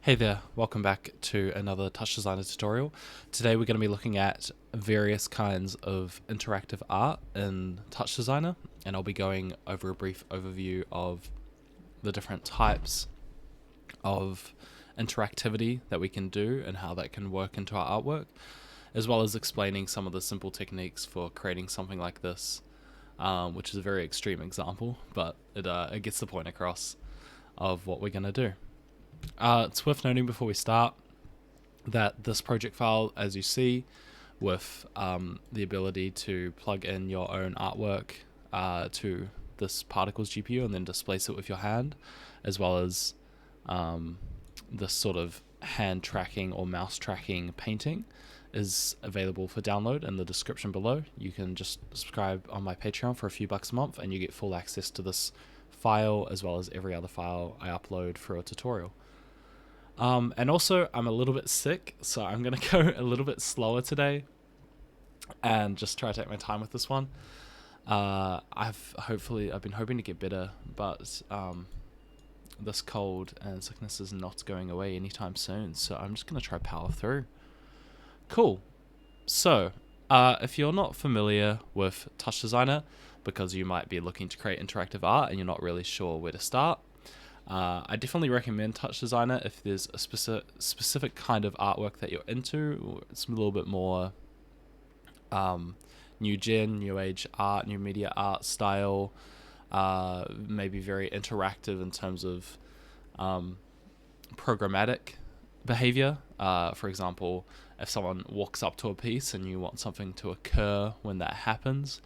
Hey there, welcome back to another Touchdesigner tutorial. Today we're going to be looking at various kinds of interactive art in Touchdesigner, and I'll be going over a brief overview of the different types of interactivity that we can do and how that can work into our artwork, as well as explaining some of the simple techniques for creating something like this, which is a very extreme example, but it gets the point across of what we're going to do. It's worth noting before we start that this project file, as you see, with the ability to plug in your own artwork to this particles GPU and then displace it with your hand, as well as this sort of hand tracking or mouse tracking painting, is available for download in the description below. You can just subscribe on my Patreon for a few bucks a month and you get full access to this file as well as every other file I upload for a tutorial. And also, I'm a little bit sick, so I'm going to go a little bit slower today and just try to take my time with this one. I've been hoping to get better, but this cold and sickness is not going away anytime soon, so I'm just going to try power through. Cool. So, if you're not familiar with Touchdesigner, because you might be looking to create interactive art and you're not really sure where to start, I definitely recommend Touchdesigner if there's a specific kind of artwork that you're into. It's a little bit more new age art, new media art style, maybe very interactive in terms of programmatic behavior. For example, if someone walks up to a piece and you want something to occur when that happens,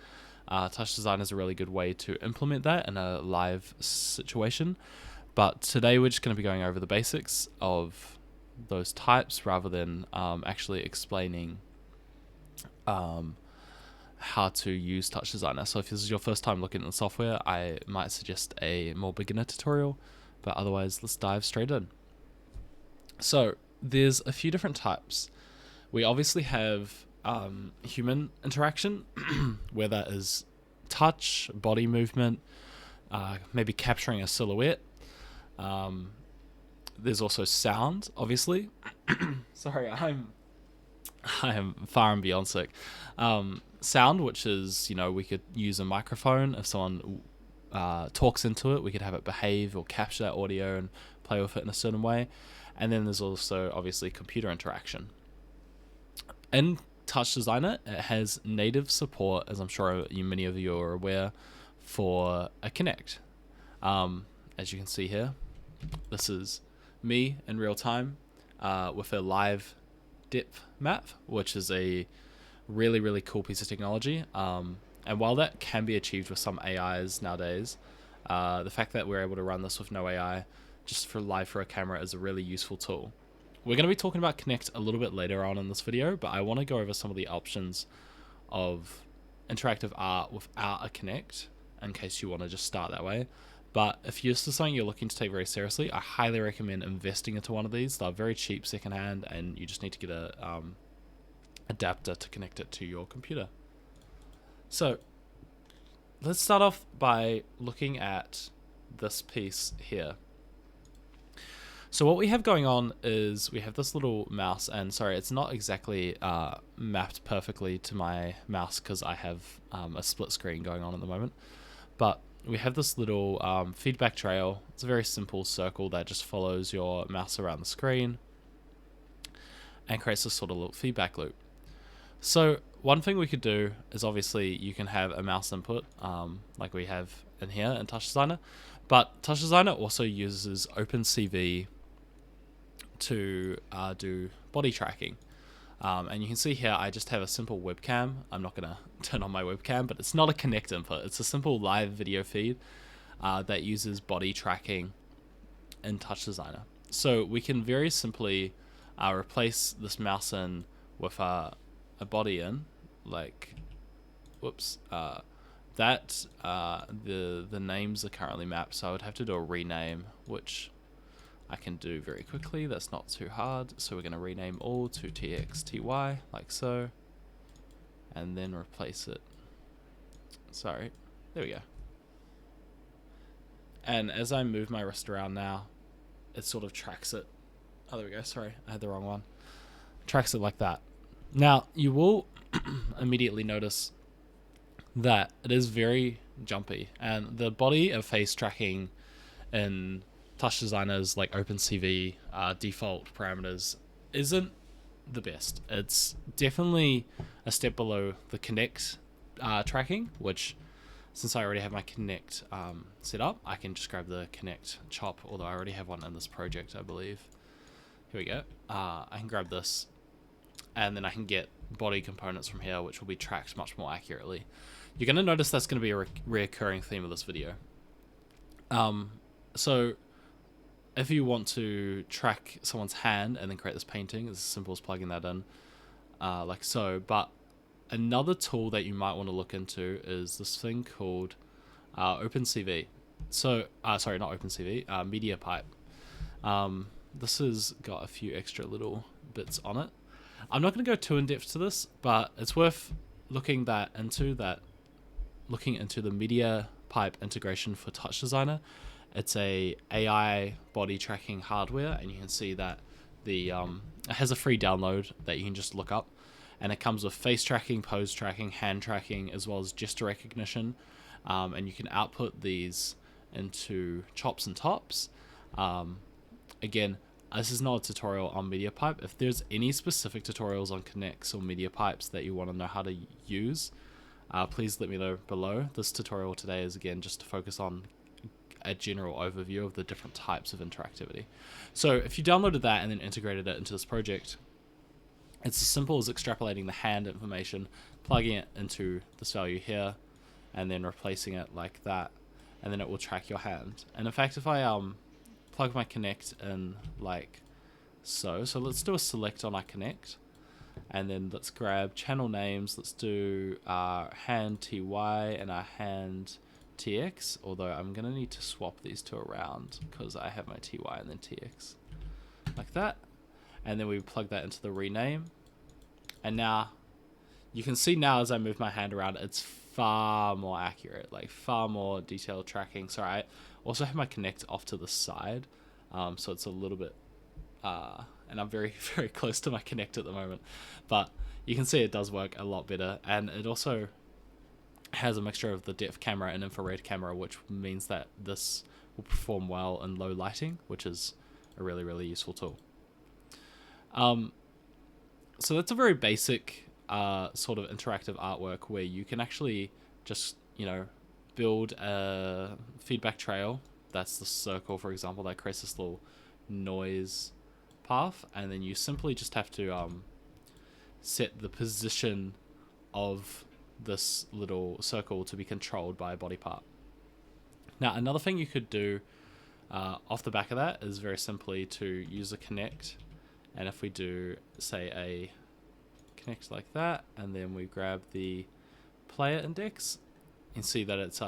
Touchdesigner is a really good way to implement that in a live situation. But today we're just going to be going over the basics of those types rather than actually explaining how to use Touchdesigner. So if this is your first time looking at the software, I might suggest a more beginner tutorial, but otherwise let's dive straight in. So there's a few different types. We obviously have human interaction, where that is touch, body movement, maybe capturing a silhouette. There's also sound, obviously. Sorry, I am far and beyond sick. Sound, which is, we could use a microphone. If someone talks into it, we could have it behave or capture that audio and play with it in a certain way. And then there's also, obviously, computer interaction. In Touchdesigner, it has native support, as I'm sure many of you are aware, for a Kinect. As you can see here, this is me in real time with a live depth map, which is a really, really cool piece of technology. And while that can be achieved with some AIs nowadays, the fact that we're able to run this with no AI just for a camera is a really useful tool. We're going to be talking about Kinect a little bit later on in this video, but I want to go over some of the options of interactive art without a Kinect in case you want to just start that way. But if this is something you're looking to take very seriously, I highly recommend investing into one of these. They're very cheap secondhand, and you just need to get a adapter to connect it to your computer. So let's start off by looking at this piece here. So what we have going on is we have this little mouse, and sorry, it's not exactly mapped perfectly to my mouse because I have a split screen going on at the moment. But we have this little feedback trail. It's a very simple circle that just follows your mouse around the screen and creates this sort of little feedback loop. So one thing we could do is obviously you can have a mouse input like we have in here in Touchdesigner, but Touchdesigner also uses OpenCV to do body tracking. And you can see here I just have a simple webcam. I'm not going to turn on my webcam, but it's not a Kinect input. It's a simple live video feed that uses body tracking in Touchdesigner. So we can very simply replace this mouse in with a body in, like, whoops, the names are currently mapped, so I would have to do a rename, which I can do very quickly. That's not too hard. So we're going to rename all to TXTY, like so, and then replace it. Sorry, there we go. And as I move my wrist around now, it sort of tracks it Oh, there we go. Sorry, I had the wrong one. Tracks it like that. Now, you will immediately notice that it is very jumpy, and the body and face tracking in Touchdesigner's like OpenCV default parameters isn't the best. It's definitely a step below the Kinect tracking, which, since I already have my Kinect set up, I can just grab the Kinect chop, although I already have one in this project, I believe. Here we go. I can grab this, and then I can get body components from here, which will be tracked much more accurately. You're going to notice that's going to be a reoccurring theme of this video. So if you want to track someone's hand and then create this painting, it's as simple as plugging that in, like so. But another tool that you might want to look into is this thing called OpenCV. So, sorry, not OpenCV, Mediapipe. This has got a few extra little bits on it. I'm not going to go too in depth to this, but it's worth looking into the Mediapipe integration for Touchdesigner. It's a AI body tracking hardware, and you can see that it has a free download that you can just look up, and it comes with face tracking, pose tracking, hand tracking, as well as gesture recognition, and you can output these into chops and tops. Again, this is not a tutorial on Mediapipe. If there's any specific tutorials on Kinects or Mediapipes that you want to know how to use, please let me know below. This tutorial today is again just to focus on a general overview of the different types of interactivity. So if you downloaded that and then integrated it into this project, it's as simple as extrapolating the hand information, plugging it into this value here, and then replacing it like that, and then it will track your hand. And in fact, if I plug my Kinect in like so let's do a select on our Kinect, and then let's grab channel names. Let's do our hand TY and our hand TX, although I'm going to need to swap these two around because I have my TY and then TX like that, and then we plug that into the rename, and now you can see now as I move my hand around, it's far more accurate, like far more detailed tracking. Sorry, I also have my Kinect off to the side, so it's a little bit and I'm very, very close to my Kinect at the moment, but you can see it does work a lot better, and it also has a mixture of the depth camera and infrared camera, which means that this will perform well in low lighting, which is a really, really useful tool. So that's a very basic sort of interactive artwork where you can actually just, build a feedback trail. That's the circle, for example, that creates this little noise path, and then you simply just have to set the position of this little circle to be controlled by a body part. Now, another thing you could do off the back of that is very simply to use a Kinect, and if we do, say, a Kinect like that, and then we grab the player index, you can see that it's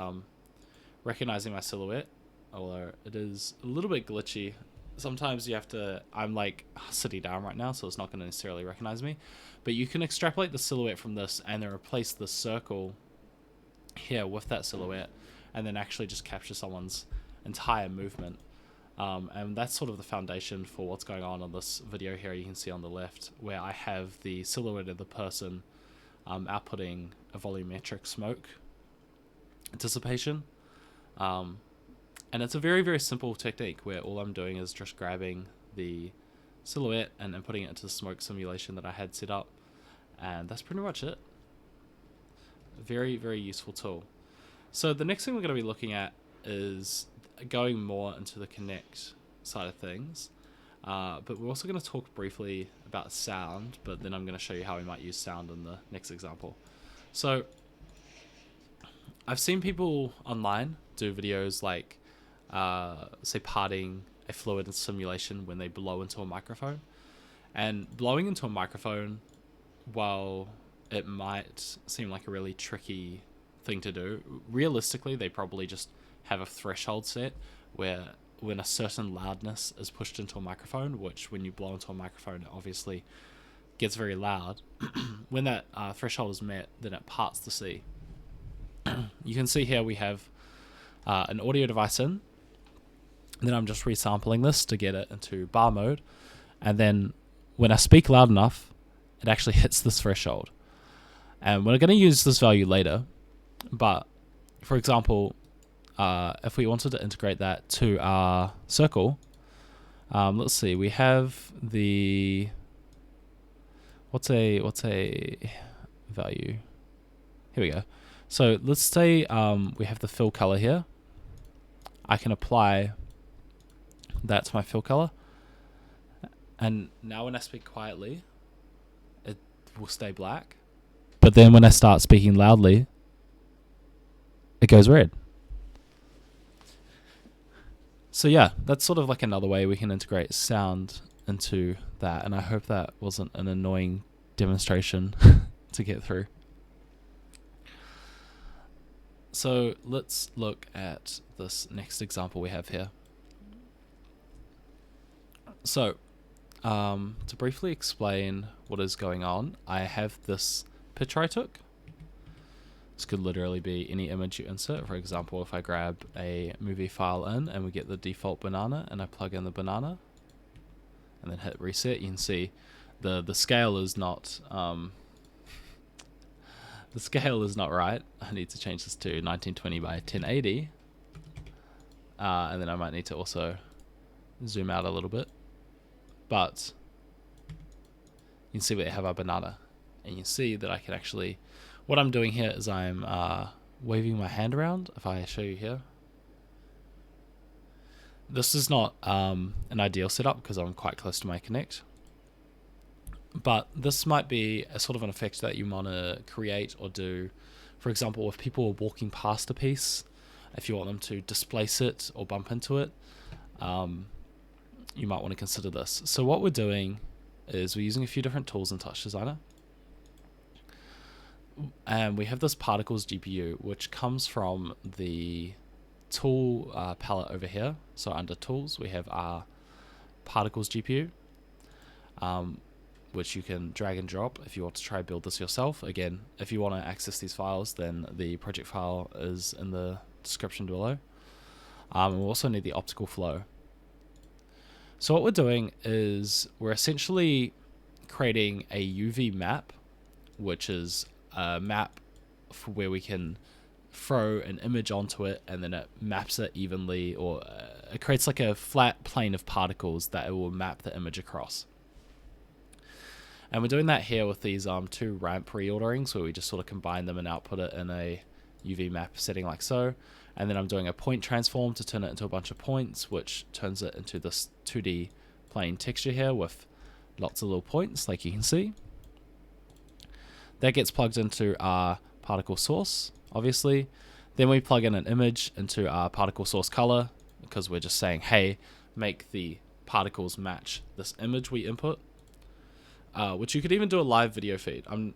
recognizing my silhouette, although it is a little bit glitchy. Sometimes you have to, I'm like sitting down right now, so it's not going to necessarily recognize me, but you can extrapolate the silhouette from this and then replace the circle here with that silhouette, and then actually just capture someone's entire movement. And that's sort of the foundation for what's going on this video here. You can see on the left where I have the silhouette of the person outputting a volumetric smoke dissipation. And it's a very, very simple technique where all I'm doing is just grabbing the silhouette and inputting it into the smoke simulation that I had set up. And that's pretty much it. Very, very useful tool. So the next thing we're going to be looking at is going more into the Kinect side of things. But we're also going to talk briefly about sound, but then I'm going to show you how we might use sound in the next example. So I've seen people online do videos like say parting a fluid in simulation when they blow into a microphone. And blowing into a microphone, while it might seem like a really tricky thing to do, realistically they probably just have a threshold set where when a certain loudness is pushed into a microphone, which when you blow into a microphone it obviously gets very loud, when that threshold is met, then it parts the sea. You can see here we have an audio device in. Then I'm just resampling this to get it into bar mode, And then when I speak loud enough, it actually hits this threshold. And we're going to use this value later. But for example, if we wanted to integrate that to our circle, let's see, we have the, what's a value? Here we go. So let's say we have the fill color here. I can apply that to my fill color. And now when I speak quietly, it will stay black. But then when I start speaking loudly, it goes red. So yeah, that's sort of like another way we can integrate sound into that. And I hope that wasn't an annoying demonstration to get through. So let's look at this next example we have here. So to briefly explain what is going on, I have this picture I took. This could literally be any image you insert. For example, if I grab a movie file in and we get the default banana and I plug in the banana and then hit reset, you can see the scale is not the scale is not right. I need to change this to 1920 by 1080. And then I might need to also zoom out a little bit. But you can see we have our banana. And you see that I can actually, what I'm doing here is I'm waving my hand around. If I show you here. This is not an ideal setup because I'm quite close to my Kinect. But this might be a sort of an effect that you want to create or do. For example, if people are walking past a piece, if you want them to displace it or bump into it, you might want to consider this. So what we're doing is we're using a few different tools in Touchdesigner. And we have this particles GPU, which comes from the tool palette over here. So under tools, we have our particles GPU. Which you can drag and drop if you want to try build this yourself. Again, if you want to access these files, then the project file is in the description below. And we'll also need the optical flow. So what we're doing is we're essentially creating a UV map, which is a map for where we can throw an image onto it and then it maps it evenly, or it creates like a flat plane of particles that it will map the image across. And we're doing that here with these two ramp reorderings where we just sort of combine them and output it in a UV map setting like so. And then I'm doing a point transform to turn it into a bunch of points, which turns it into this 2D plane texture here with lots of little points, like you can see. That gets plugged into our particle source, obviously. Then we plug in an image into our particle source color, because we're just saying, hey, make the particles match this image we input. Which you could even do a live video feed. I'll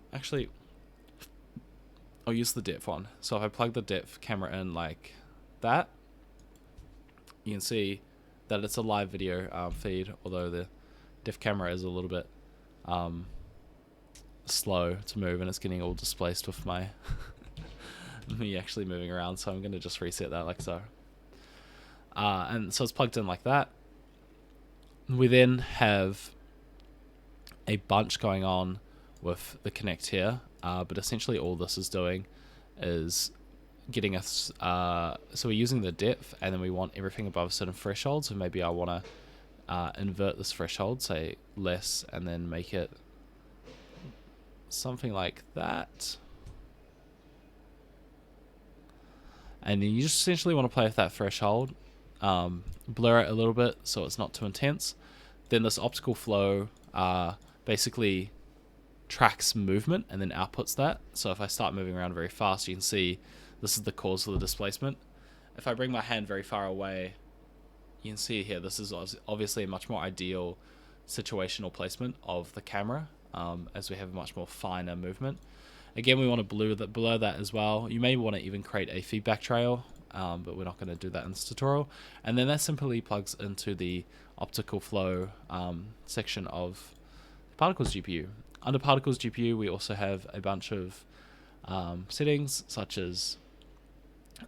use the depth one. So if I plug the depth camera in like that, you can see that it's a live video feed, although the depth camera is a little bit slow to move and it's getting all displaced with my me actually moving around. So I'm going to just reset that like so. And so it's plugged in like that. We then have a bunch going on with the Kinect here, but essentially all this is doing is getting us, so we're using the depth and then we want everything above a certain threshold. So maybe I want to invert this threshold, say less, and then make it something like that. And then you just essentially want to play with that threshold, blur it a little bit so it's not too intense. Then this optical flow basically tracks movement and then outputs that. So if I start moving around very fast, you can see this is the cause for the displacement. If I bring my hand very far away, you can see here, this is obviously a much more ideal situational placement of the camera, as we have a much more finer movement. Again, we want to blur that as well. You may want to even create a feedback trail, but we're not going to do that in this tutorial. And then that simply plugs into the optical flow section of Particles GPU. Under Particles GPU, we also have a bunch of settings, such as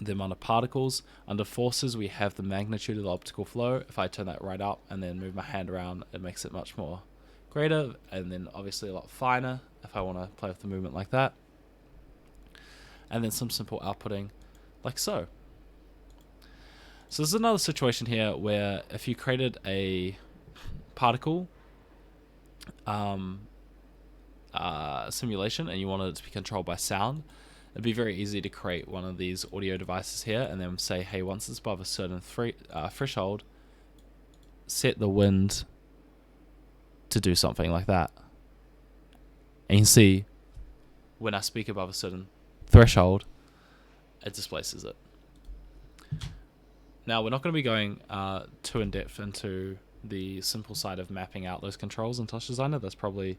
the amount of particles. Under forces, we have the magnitude of the optical flow. If I turn that right up and then move my hand around, it makes it much more greater, and then obviously a lot finer if I want to play with the movement like that. And then some simple outputting like so. So this is another situation here where if you created a particle simulation and you wanted it to be controlled by sound, it'd be very easy to create one of these audio devices here and then say, hey, once it's above a certain threshold, set the wind to do something like that. And you can see when I speak above a certain threshold, it displaces it. Now, we're not going to be going too in depth into the simple side of mapping out those controls in Touchdesigner. That's probably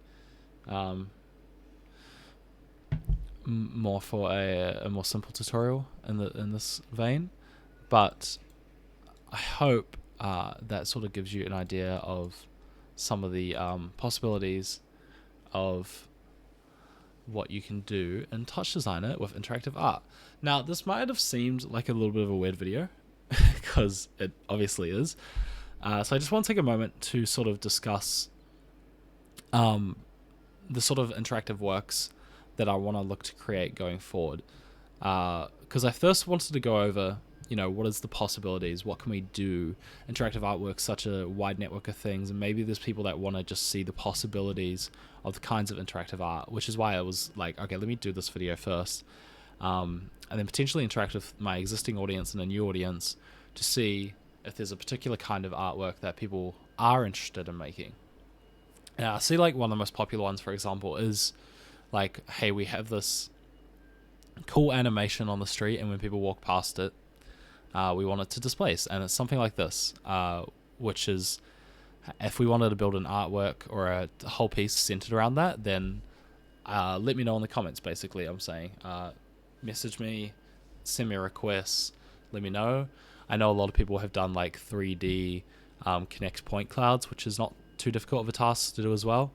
more for a more simple tutorial in this vein. But I hope that sort of gives you an idea of some of the possibilities of what you can do in Touchdesigner with interactive art. Now, this might have seemed like a little bit of a weird video, because it obviously is. So I just want to take a moment to sort of discuss the sort of interactive works that I want to look to create going forward. Because I first wanted to go over, what is the possibilities? What can we do? Interactive artwork's such a wide network of things, and maybe there's people that want to just see the possibilities of the kinds of interactive art, which is why I was like, okay, let me do this video first. And then potentially interact with my existing audience and a new audience to see if there's a particular kind of artwork that people are interested in making. I see like one of the most popular ones, for example, is like, hey, we have this cool animation on the street, and when people walk past it, we want it to displace. And it's something like this, which is, if we wanted to build an artwork or a whole piece centered around that, then let me know in the comments, basically. I'm saying message me, send me a request, let me know. I know a lot of people have done like 3D Kinect point clouds, which is not too difficult of a task to do as well.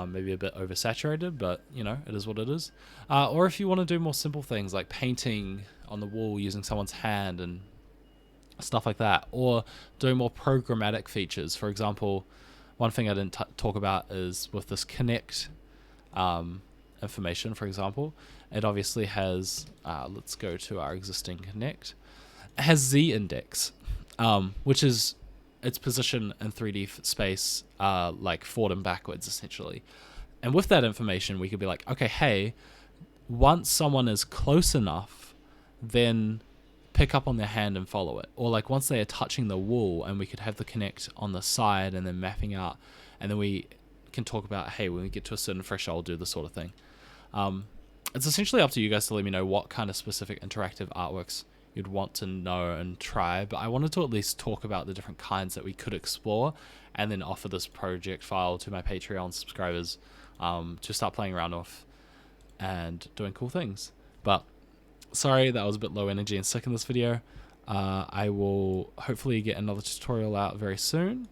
Maybe a bit oversaturated, but it is what it is. Or if you want to do more simple things like painting on the wall using someone's hand and stuff like that, or doing more programmatic features. For example, one thing I didn't talk about is with this Kinect information, for example, it obviously has, let's go to our existing Kinect, it has Z index, which is its position in 3D space, like forward and backwards, essentially. And with that information, we could be like, okay, hey, once someone is close enough, then pick up on their hand and follow it. Or like once they are touching the wall, and we could have the Kinect on the side and then mapping out, and then we can talk about, hey, when we get to a certain threshold, do this sort of thing. It's essentially up to you guys to let me know what kind of specific interactive artworks you'd want to know and try, but I wanted to at least talk about the different kinds that we could explore, and then offer this project file to my Patreon subscribers to start playing around with and doing cool things. But sorry, that was a bit low energy and sick in this video. I will hopefully get another tutorial out very soon,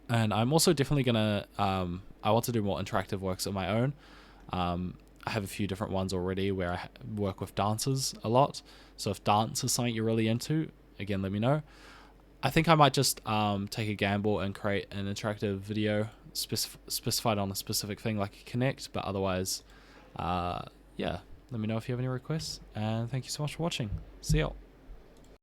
and I'm also definitely gonna I want to do more interactive works of my own. I have a few different ones already where I work with dancers a lot. So if dance is something you're really into, again, let me know. I think I might just take a gamble and create an interactive video specified on a specific thing like a Kinect, but otherwise, yeah, let me know if you have any requests, and thank you so much for watching. See y'all.